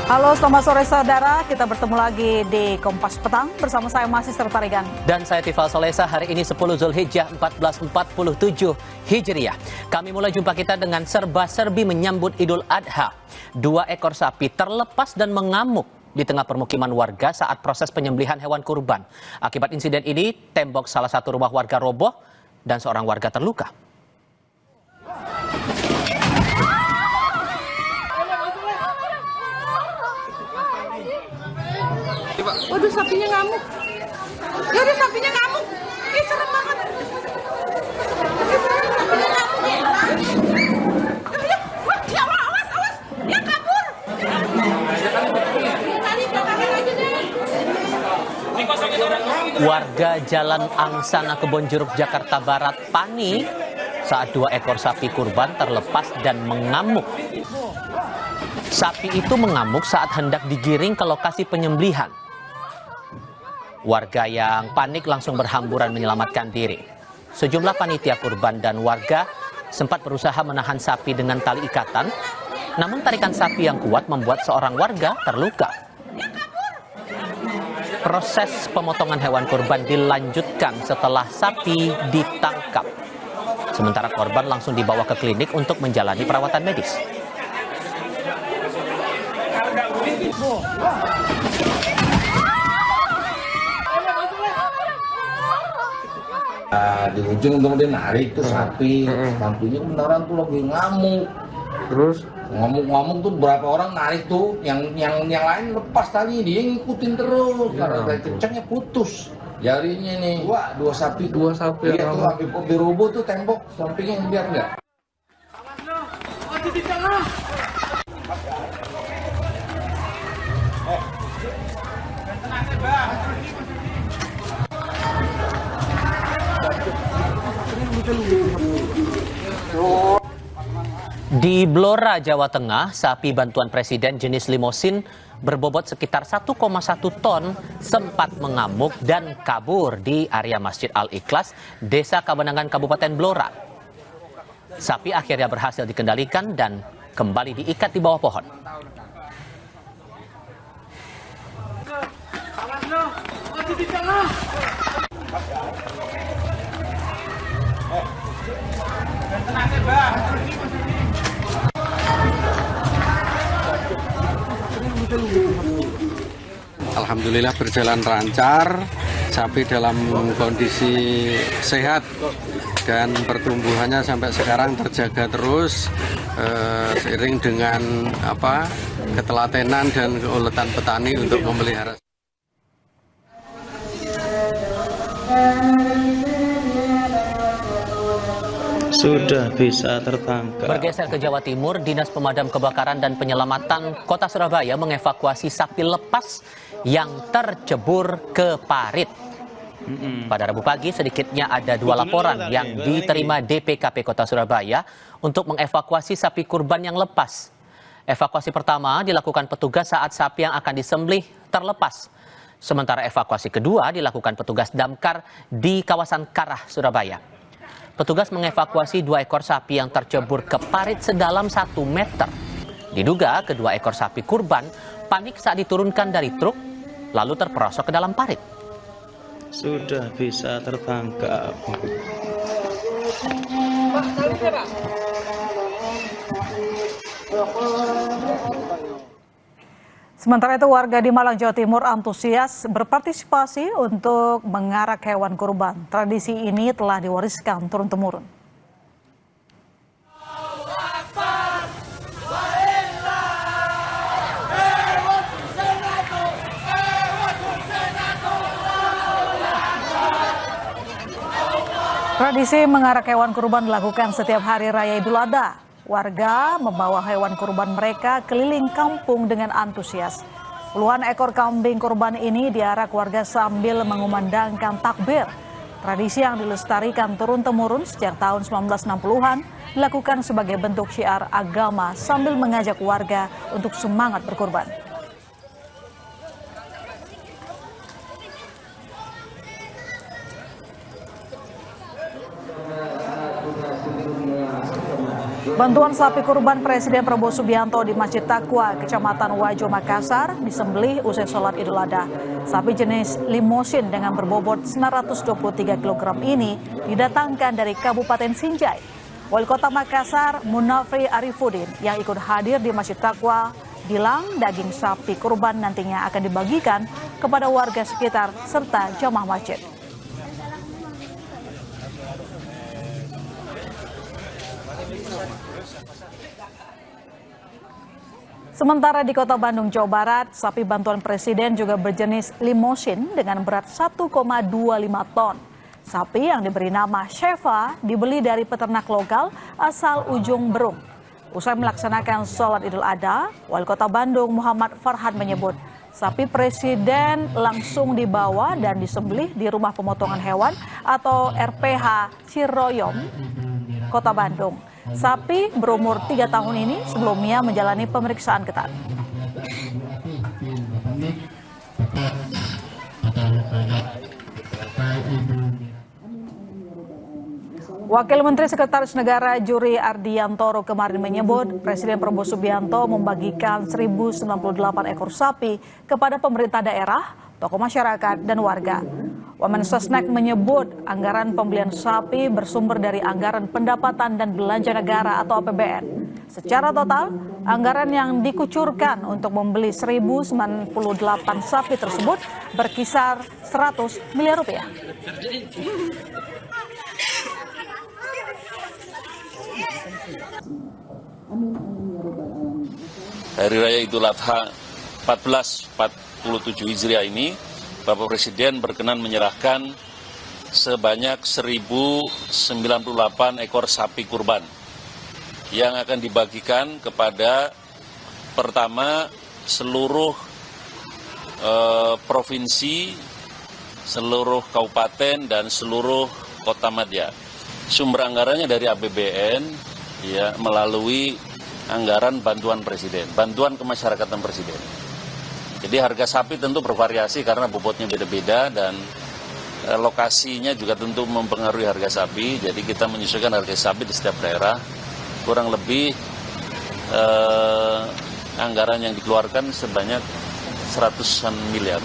Halo, selamat sore saudara. Kita bertemu lagi di Kompas Petang bersama saya masih Tarigan. Dan saya Tifal Solesa. Hari ini 10 Zulhijjah 1447 Hijriah. Kami mulai jumpa kita dengan serba-serbi menyambut Idul Adha. 2 ekor sapi terlepas dan mengamuk di tengah permukiman warga saat proses penyembelihan hewan kurban. Akibat insiden ini, tembok salah satu rumah warga roboh dan seorang warga terluka. Waduh, sapinya ngamuk. Waduh, sapinya ngamuk. Ih, serem banget. Sapinya ngamuk. Ya, awas. Ya, kabur. Warga Jalan Angsana Kebonjeruk, Jakarta Barat panik saat 2 ekor sapi kurban terlepas dan mengamuk. Sapi itu mengamuk saat hendak digiring ke lokasi penyembelihan. Warga yang panik langsung berhamburan menyelamatkan diri. Sejumlah panitia kurban dan warga sempat berusaha menahan sapi dengan tali ikatan, namun tarikan sapi yang kuat membuat seorang warga terluka. Proses pemotongan hewan kurban dilanjutkan setelah sapi ditangkap. Sementara korban langsung dibawa ke klinik untuk menjalani perawatan medis. Di ujung dong dia narik tuh sapi, sapinya beneran tuh lagi ngamuk. Terus ngamuk tuh berapa orang narik tuh, yang lain lepas tali, dia ngikutin terus karena dari kencangnya putus jarinya nih. Wah, dua sapi iya tuh habis roboh tuh tembok sampingnya biar enggak. Di Blora, Jawa Tengah, sapi bantuan Presiden jenis limosin berbobot sekitar 1,1 ton sempat mengamuk dan kabur di area Masjid Al-Ikhlas, Desa Kabanangan, Kabupaten Blora. Sapi akhirnya berhasil dikendalikan dan kembali diikat di bawah pohon. Alhamdulillah berjalan lancar, sapi dalam kondisi sehat dan pertumbuhannya sampai sekarang terjaga terus seiring dengan ketelatenan dan keuletan petani untuk memelihara. Sudah bisa tertangkap. Bergeser ke Jawa Timur, Dinas Pemadam Kebakaran dan Penyelamatan Kota Surabaya mengevakuasi sapi lepas yang tercebur ke parit. Pada Rabu pagi, sedikitnya ada 2 laporan yang diterima DPKP Kota Surabaya untuk mengevakuasi sapi kurban yang lepas. Evakuasi pertama dilakukan petugas saat sapi yang akan disembelih terlepas. Sementara evakuasi kedua dilakukan petugas damkar di kawasan Karah, Surabaya. Petugas mengevakuasi 2 ekor sapi yang tercebur ke parit sedalam 1 meter. Diduga kedua ekor sapi kurban panik saat diturunkan dari truk, lalu terperosok ke dalam parit. Sudah bisa tertangkap. Sementara itu warga di Malang, Jawa Timur antusias berpartisipasi untuk mengarak hewan kurban. Tradisi ini telah diwariskan turun-temurun. Tradisi mengarak hewan kurban dilakukan setiap hari raya Idul Adha. Warga membawa hewan kurban mereka keliling kampung dengan antusias. Puluhan ekor kambing kurban ini diarak warga sambil mengumandangkan takbir. Tradisi yang dilestarikan turun-temurun sejak tahun 1960-an dilakukan sebagai bentuk syiar agama sambil mengajak warga untuk semangat berkurban. Bantuan sapi kurban Presiden Prabowo Subianto di Masjid Taqwa, Kecamatan Wajo, Makassar, disembelih usai sholat Idul Adha. Sapi jenis limosin dengan berbobot 923 kg ini didatangkan dari Kabupaten Sinjai. Wali Kota Makassar, Munafri Arifudin, yang ikut hadir di Masjid Taqwa, bilang daging sapi kurban nantinya akan dibagikan kepada warga sekitar serta jamaah masjid. Sementara di Kota Bandung, Jawa Barat, sapi bantuan Presiden juga berjenis limosin dengan berat 1,25 ton. Sapi yang diberi nama Sheva dibeli dari peternak lokal asal Ujung Berung. Usai melaksanakan sholat Idul Adha, Wali Kota Bandung Muhammad Farhan menyebut sapi Presiden langsung dibawa dan disembelih di Rumah Pemotongan Hewan atau RPH Ciroyom, Kota Bandung. Sapi berumur 3 tahun ini sebelumnya menjalani pemeriksaan ketat. Wakil Menteri Sekretaris Negara Juri Ardiantoro kemarin menyebut Presiden Prabowo Subianto membagikan 1.098 ekor sapi kepada pemerintah daerah, tokoh masyarakat, dan warga. Wamensesnek menyebut anggaran pembelian sapi bersumber dari anggaran pendapatan dan belanja negara atau APBN. Secara total, anggaran yang dikucurkan untuk membeli 1.098 sapi tersebut berkisar 100 miliar rupiah. Hari Raya Idul Adha 1447 Hijriah ini, Bapak Presiden berkenan menyerahkan sebanyak 1.098 ekor sapi kurban yang akan dibagikan kepada pertama seluruh provinsi, seluruh kabupaten, dan seluruh kota madya. Sumber anggarannya dari APBN ya, melalui anggaran bantuan Presiden, bantuan kemasyarakatan Presiden. Jadi harga sapi tentu bervariasi karena bobotnya beda-beda dan lokasinya juga tentu mempengaruhi harga sapi. Jadi kita menyesuaikan harga sapi di setiap daerah. Kurang lebih anggaran yang dikeluarkan sebanyak 100 miliar.